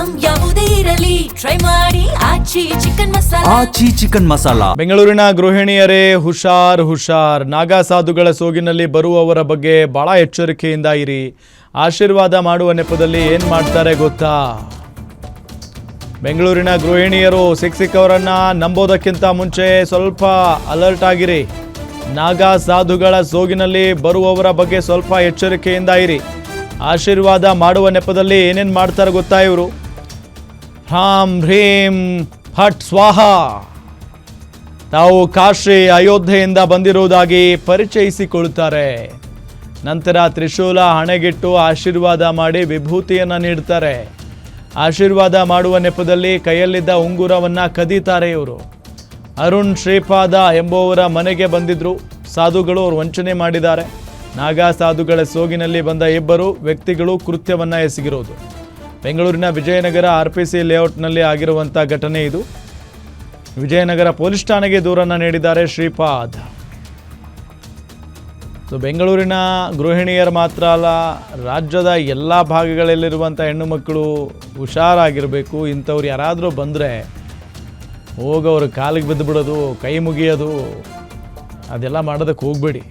Item ಯಾವುದೇ ಇರಲಿ try ಮಾಡಿ ಆಚಿ ಚಿಕನ್ ಮಸಾಲಾ. ಬೆಂಗಳೂರಿನ ಗೃಹಿಣಿಯರೇ ಹುಷಾರ್. ನಾಗಾ ಸಾಧುಗಳ ಸೋಗಿನಲ್ಲಿ ಬರುವವರ ಬಗ್ಗೆ ಬಹಳ ಎಚ್ಚರಿಕೆಯಿಂದ ಇರಿ. ಆಶೀರ್ವಾದ ಮಾಡುವ ನೆಪದಲ್ಲಿ ಏನ್ ಮಾಡ್ತಾರೆ ಗೊತ್ತಾ? ಬೆಂಗಳೂರಿನ ಗೃಹಿಣಿಯರು ಸಿಕ್ಕವರನ್ನ ನಂಬೋದಕ್ಕಿಂತ ಮುಂಚೆ ಸ್ವಲ್ಪ ಅಲರ್ಟ್ ಆಗಿರಿ. ನಾಗಾ ಸಾಧುಗಳ ಸೋಗಿನಲ್ಲಿ ಬರುವವರ ಬಗ್ಗೆ ಸ್ವಲ್ಪ ಎಚ್ಚರಿಕೆಯಿಂದ ಇರಿ. ಆಶೀರ್ವಾದ ಮಾಡುವ ನೆಪದಲ್ಲಿ ಏನೇನು ಮಾಡ್ತಾರೆ ಗೊತ್ತಾ ಇವರು? ಹ್ರಾಂ ಹ್ರೀಂ ಹಟ್ ಸ್ವಾಹ. ತಾವು ಕಾಶಿ ಅಯೋಧ್ಯೆಯಿಂದ ಬಂದಿರುವುದಾಗಿ ಪರಿಚಯಿಸಿಕೊಳ್ಳುತ್ತಾರೆ. ನಂತರ ತ್ರಿಶೂಲ ಹಣೆಗಿಟ್ಟು ಆಶೀರ್ವಾದ ಮಾಡಿ ವಿಭೂತಿಯನ್ನು ನೀಡ್ತಾರೆ. ಆಶೀರ್ವಾದ ಮಾಡುವ ನೆಪದಲ್ಲಿ ಕೈಯಲ್ಲಿದ್ದ ಉಂಗುರವನ್ನು ಕದೀತಾರೆ ಇವರು. ಅರುಣ್ ಶ್ರೀಪಾದ ಎಂಬುವರ ಮನೆಗೆ ಬಂದಿದ್ರು ಸಾಧುಗಳು. ಅವರು ವಂಚನೆ ಮಾಡಿದ್ದಾರೆ. ನಾಗಾ ಸಾಧುಗಳ ಸೋಗಿನಲ್ಲಿ ಬಂದ ಇಬ್ಬರು ವ್ಯಕ್ತಿಗಳು ಕೃತ್ಯವನ್ನು ಎಸಗಿರೋದು ಬೆಂಗಳೂರಿನ ವಿಜಯನಗರ RPC ಲೇಔಟ್ನಲ್ಲಿ ಆಗಿರುವಂಥ ಘಟನೆ ಇದು. ವಿಜಯನಗರ ಪೊಲೀಸ್ ಠಾಣೆಗೆ ದೂರನ್ನು ನೀಡಿದ್ದಾರೆ ಶ್ರೀಪಾದ್. ಸೊ ಬೆಂಗಳೂರಿನ ಗೃಹಿಣಿಯರು ಮಾತ್ರ ಅಲ್ಲ, ರಾಜ್ಯದ ಎಲ್ಲ ಭಾಗಗಳಲ್ಲಿರುವಂಥ ಹೆಣ್ಣು ಮಕ್ಕಳು ಹುಷಾರಾಗಿರಬೇಕು. ಇಂಥವ್ರು ಯಾರಾದರೂ ಬಂದರೆ ಹೋಗವ್ರ ಕಾಲಿಗೆ ಬಿದ್ದು ಬಿಡೋದು, ಕೈ ಮುಗಿಯೋದು, ಅದೆಲ್ಲ ಮಾಡೋದಕ್ಕೆ ಹೋಗಬೇಡಿ.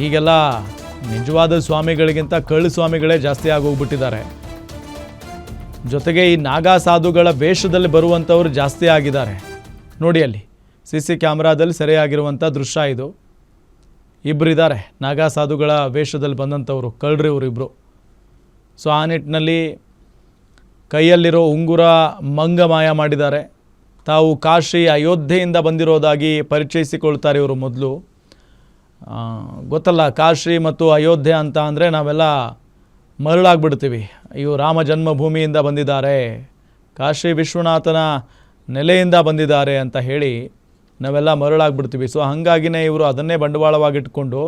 ಈಗೆಲ್ಲ ನಿಜವಾದ ಸ್ವಾಮಿಗಳಿಗಿಂತ ಕಳ್ಳ ಸ್ವಾಮಿಗಳೇ ಜಾಸ್ತಿ ಆಗೋಗ್ಬಿಟ್ಟಿದ್ದಾರೆ. ಜೊತೆಗೆ ಈ ನಾಗಾ ಸಾಧುಗಳ ವೇಷದಲ್ಲಿ ಬರುವಂಥವ್ರು ಜಾಸ್ತಿ ಆಗಿದ್ದಾರೆ. ನೋಡಿ ಅಲ್ಲಿ CC ಕ್ಯಾಮ್ರಾದಲ್ಲಿ ಸೆರೆಯಾಗಿರುವಂಥ ದೃಶ್ಯ ಇದು. ಇಬ್ಬರಿದ್ದಾರೆ ನಾಗಾ ಸಾಧುಗಳ ವೇಷದಲ್ಲಿ ಬಂದಂಥವ್ರು, ಕಳ್ಳರು ಇವರಿಬ್ಬರು. ಸೊ ಆ ನಿಟ್ಟಿನಲ್ಲಿ ಕೈಯಲ್ಲಿರೋ ಉಂಗುರ ಮಂಗಮಾಯ ಮಾಡಿದ್ದಾರೆ. ತಾವು ಕಾಶಿ ಅಯೋಧ್ಯೆಯಿಂದ ಬಂದಿರೋದಾಗಿ ಪರಿಚಯಿಸಿಕೊಳ್ತಾರೆ ಇವರು. ಮೊದಲು ಗೊತ್ತಲ್ಲ, ಕಾಶಿ ಮತ್ತು ಅಯೋಧ್ಯೆ ಅಂತ ಅಂದರೆ ನಾವೆಲ್ಲ ಮರಳಾಗ್ಬಿಡ್ತೀವಿ. ಇವು ರಾಮ ಜನ್ಮಭೂಮಿಯಿಂದ ಬಂದಿದ್ದಾರೆ, ಕಾಶಿ ವಿಶ್ವನಾಥನ ನೆಲೆಯಿಂದ ಬಂದಿದ್ದಾರೆ ಅಂತ ಹೇಳಿ ನಾವೆಲ್ಲ ಮರಳಾಗ್ಬಿಡ್ತೀವಿ. ಸೊ ಹಾಗಾಗಿನೇ ಇವರು ಅದನ್ನೇ ಬಂಡವಾಳವಾಗಿಟ್ಕೊಂಡು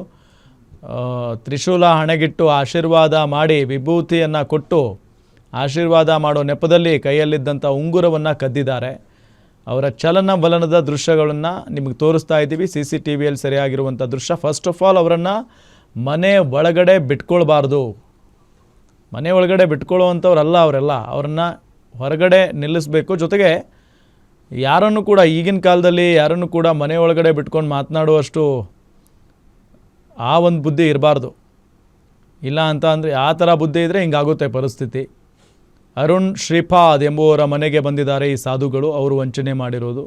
ತ್ರಿಶೂಲ ಹಣೆಗಿಟ್ಟು ಆಶೀರ್ವಾದ ಮಾಡಿ ವಿಭೂತಿಯನ್ನು ಕೊಟ್ಟು ಆಶೀರ್ವಾದ ಮಾಡೋ ನೆಪದಲ್ಲಿ ಕೈಯಲ್ಲಿದ್ದಂಥ ಉಂಗುರವನ್ನು ಕದ್ದಿದ್ದಾರೆ. ಅವರ ಚಲನವಲನದ ದೃಶ್ಯಗಳನ್ನು ನಿಮಗೆ ತೋರಿಸ್ತಾ ಇದ್ದೀವಿ. CCTVಯಲ್ಲಿ ಸರಿಯಾಗಿರುವಂಥ ದೃಶ್ಯ. ಫಸ್ಟ್ ಆಫ್ ಆಲ್ ಅವರನ್ನು ಮನೆ ಒಳಗಡೆ ಬಿಟ್ಕೊಳ್ಬಾರ್ದು. ಮನೆ ಒಳಗಡೆ ಬಿಟ್ಕೊಳ್ಳುವಂಥವ್ರಲ್ಲ ಅವರೆಲ್ಲ. ಅವರನ್ನು ಹೊರಗಡೆ ನಿಲ್ಲಿಸಬೇಕು. ಜೊತೆಗೆ ಯಾರನ್ನು ಕೂಡ ಈಗಿನ ಕಾಲದಲ್ಲಿ ಯಾರನ್ನು ಕೂಡ ಮನೆ ಒಳಗಡೆ ಬಿಟ್ಕೊಂಡು ಮಾತನಾಡುವಷ್ಟು ಆ ಒಂದು ಬುದ್ಧಿ ಇರಬಾರ್ದು. ಇಲ್ಲ ಅಂತ ಅಂದರೆ ಆ ಥರ ಬುದ್ಧಿ ಇದ್ದರೆ ಹಿಂಗಾಗುತ್ತೆ ಪರಿಸ್ಥಿತಿ. ಅರುಣ್ ಶ್ರೀಪಾದ್ ಎಂಬುವರ ಮನೆಗೆ ಬಂದಿದ್ದಾರೆ ಈ ಸಾಧುಗಳು. ಅವರು ವಂಚನೆ ಮಾಡಿರೋದು.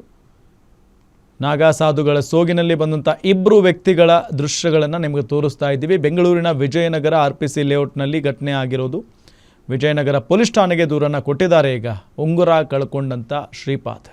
ನಾಗಾ ಸಾಧುಗಳ ಸೋಗಿನಲ್ಲಿ ಬಂದಂಥ ಇಬ್ಬರು ವ್ಯಕ್ತಿಗಳ ದೃಶ್ಯಗಳನ್ನು ನಿಮಗೆ ತೋರಿಸ್ತಾ ಇದ್ದೀವಿ. ಬೆಂಗಳೂರಿನ ವಿಜಯನಗರ RPC ಲೇಔಟ್ನಲ್ಲಿ ಘಟನೆ ಆಗಿರೋದು. ವಿಜಯನಗರ ಪೊಲೀಸ್ ಠಾಣೆಗೆ ದೂರನ್ನು ಕೊಟ್ಟಿದ್ದಾರೆ ಈಗ ಉಂಗುರ ಕಳ್ಕೊಂಡಂಥ ಶ್ರೀಪಾದ್.